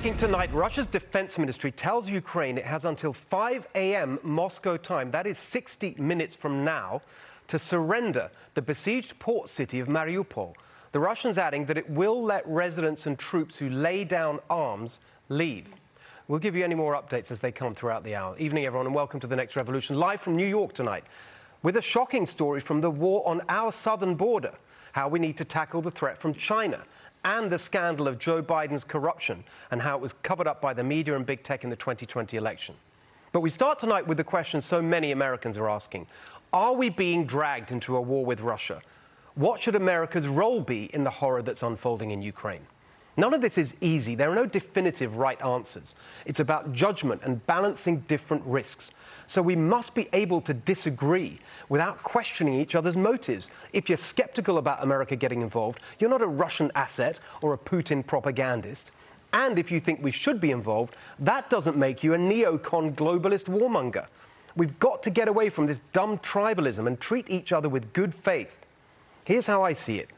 Breaking tonight, Russia's defense ministry tells Ukraine it has until 5 a.m. Moscow time, that is 60 minutes from now, to surrender the besieged port city of Mariupol. The Russians adding that it will let residents and troops who lay down arms leave. We'll give you any more updates as they come throughout the hour. Evening, everyone, and welcome to The Next Revolution, live from New York tonight, with a shocking story from the war on our southern border, how we need to tackle the threat from China, and the scandal of Joe Biden's corruption and how it was covered up by the media and big tech in the 2020 election. But we start tonight with the question so many Americans are asking. Are we being dragged into a war with Russia? What should America's role be in the horror that's unfolding in Ukraine? None of this is easy. There are no definitive right answers. It's about judgment and balancing different risks. So we must be able to disagree without questioning each other's motives. If you're skeptical about America getting involved, you're not a Russian asset or a Putin propagandist. And if you think we should be involved, that doesn't make you a neocon globalist warmonger. We've got to get away from this dumb tribalism and treat each other with good faith. Here's how I see it.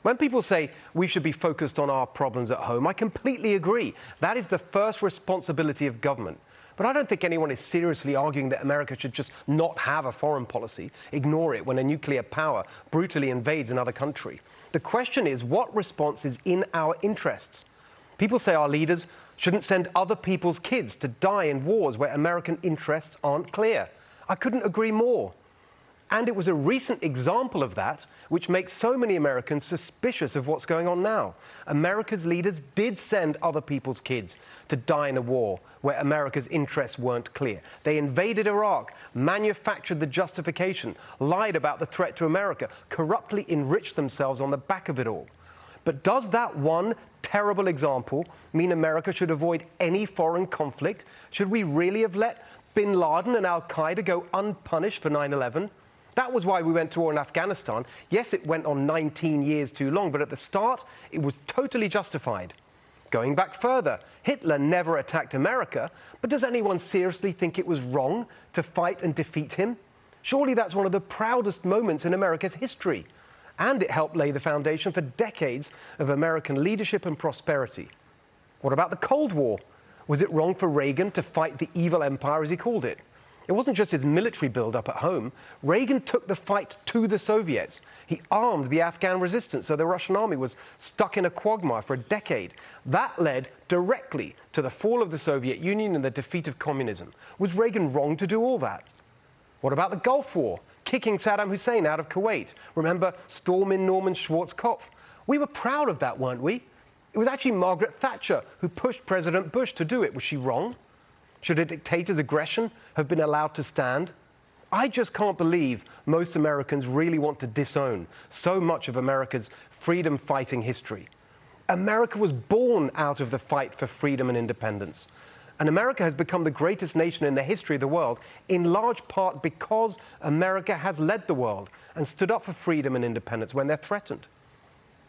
When people say we should be focused on our problems at home, I completely agree. That is the first responsibility of government. But I don't think anyone is seriously arguing that America should just not have a foreign policy, ignore it when a nuclear power brutally invades another country. The question is, what response is in our interests? People say our leaders shouldn't send other people's kids to die in wars where American interests aren't clear. I couldn't agree more. And it was a recent example of that which makes so many Americans suspicious of what's going on now. America's leaders did send other people's kids to die in a war where America's interests weren't clear. They invaded Iraq, manufactured the justification, lied about the threat to America, corruptly enriched themselves on the back of it all. But does that one terrible example mean America should avoid any foreign conflict? Should we really have let bin Laden and al-Qaeda go unpunished for 9/11? That was why we went to war in Afghanistan. Yes, it went on 19 years too long, but at the start, it was totally justified. Going back further, Hitler never attacked America, but does anyone seriously think it was wrong to fight and defeat him? Surely that's one of the proudest moments in America's history. And it helped lay the foundation for decades of American leadership and prosperity. What about the Cold War? Was it wrong for Reagan to fight the evil empire, as he called it? It wasn't just his military build-up at home. Reagan took the fight to the Soviets. He armed the Afghan resistance, so the Russian army was stuck in a quagmire for a decade. That led directly to the fall of the Soviet Union and the defeat of communism. Was Reagan wrong to do all that? What about the Gulf War? Kicking Saddam Hussein out of Kuwait. Remember storming Norman Schwarzkopf? We were proud of that, weren't we? It was actually Margaret Thatcher who pushed President Bush to do it. Was she wrong? Should a dictator's aggression have been allowed to stand? I just can't believe most Americans really want to disown so much of America's freedom-fighting history. America was born out of the fight for freedom and independence. And America has become the greatest nation in the history of the world, in large part because America has led the world and stood up for freedom and independence when they're threatened.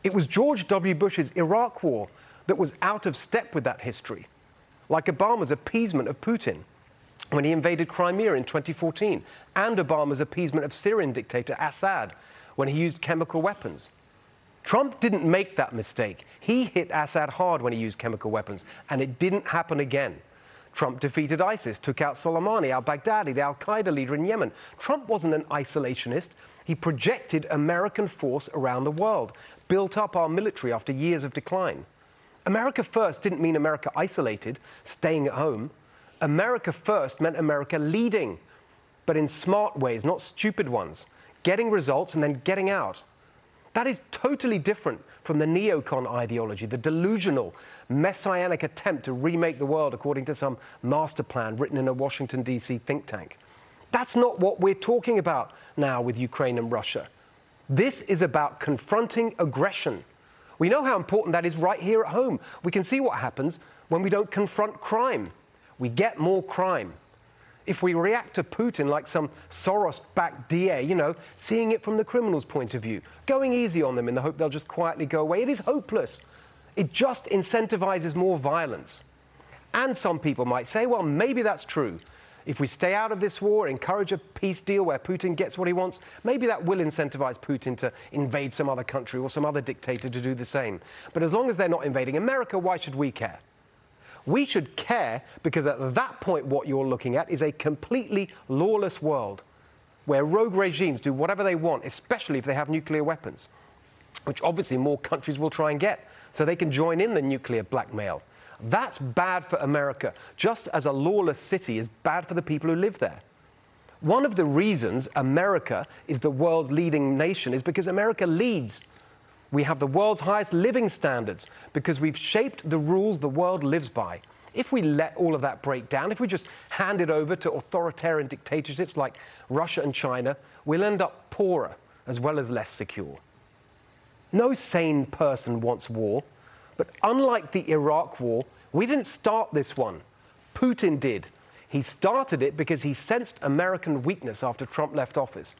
It was George W. Bush's Iraq War that was out of step with that history, like Obama's appeasement of Putin when he invaded Crimea in 2014, and Obama's appeasement of Syrian dictator Assad when he used chemical weapons. Trump didn't make that mistake. He hit Assad hard when he used chemical weapons, and it didn't happen again. Trump defeated ISIS, took out Soleimani, al-Baghdadi, the al-Qaeda leader in Yemen. Trump wasn't an isolationist. He projected American force around the world, built up our military after years of decline. America first didn't mean America isolated, staying at home. America first meant America leading, but in smart ways, not stupid ones, getting results and then getting out. That is totally different from the neocon ideology, the delusional, messianic attempt to remake the world according to some master plan written in a Washington, D.C. think tank. That's not what we're talking about now with Ukraine and Russia. This is about confronting aggression. We know how important that is right here at home. We can see what happens when we don't confront crime. We get more crime. If we react to Putin like some Soros-backed DA, seeing it from the criminal's point of view, going easy on them in the hope they'll just quietly go away, it is hopeless. It just incentivizes more violence. And some people might say, well, maybe that's true. If we stay out of this war, encourage a peace deal where Putin gets what he wants, maybe that will incentivize Putin to invade some other country or some other dictator to do the same. But as long as they're not invading America, why should we care? We should care because at that point what you're looking at is a completely lawless world where rogue regimes do whatever they want, especially if they have nuclear weapons, which obviously more countries will try and get, so they can join in the nuclear blackmail. That's bad for America, just as a lawless city is bad for the people who live there. One of the reasons America is the world's leading nation is because America leads. We have the world's highest living standards because we've shaped the rules the world lives by. If we let all of that break down, if we just hand it over to authoritarian dictatorships like Russia and China, we'll end up poorer as well as less secure. No sane person wants war, but unlike the Iraq War, we didn't start this one. Putin did. He started it because he sensed American weakness after Trump left office.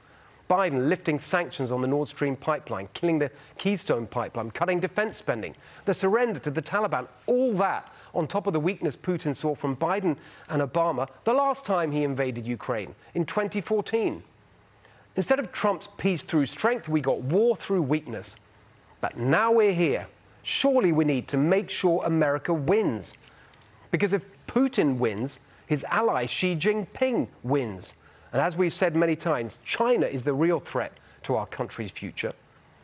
Biden lifting sanctions on the Nord Stream pipeline, killing the Keystone pipeline, cutting defense spending, the surrender to the Taliban, all that on top of the weakness Putin saw from Biden and Obama the last time he invaded Ukraine in 2014. Instead of Trump's peace through strength, we got war through weakness. But now we're here. Surely we need to make sure America wins. Because if Putin wins, his ally Xi Jinping wins. And as we've said many times, China is the real threat to our country's future.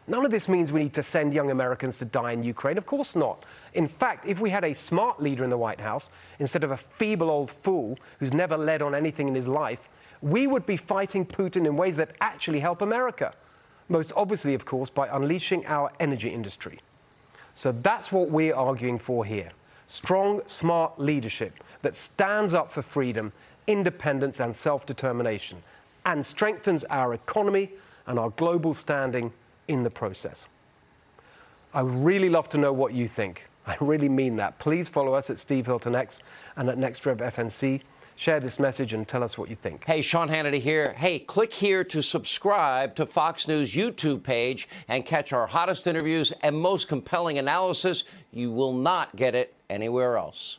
None of this means we need to send young Americans to die in Ukraine. Of course not. In fact, if we had a smart leader in the White House, instead of a feeble old fool who's never led on anything in his life, we would be fighting Putin in ways that actually help America. Most obviously, of course, by unleashing our energy industry. So that's what we're arguing for here. Strong, smart leadership that stands up for freedom, independence and self-determination, and strengthens our economy and our global standing in the process. I would really love to know what you think. I really mean that. Please follow us at Steve Hilton X and at NextRevFNC. Share this message and tell us what you think. Hey, Sean Hannity here. Hey, click here to subscribe to Fox News YouTube page and catch our hottest interviews and most compelling analysis. You will not get it anywhere else.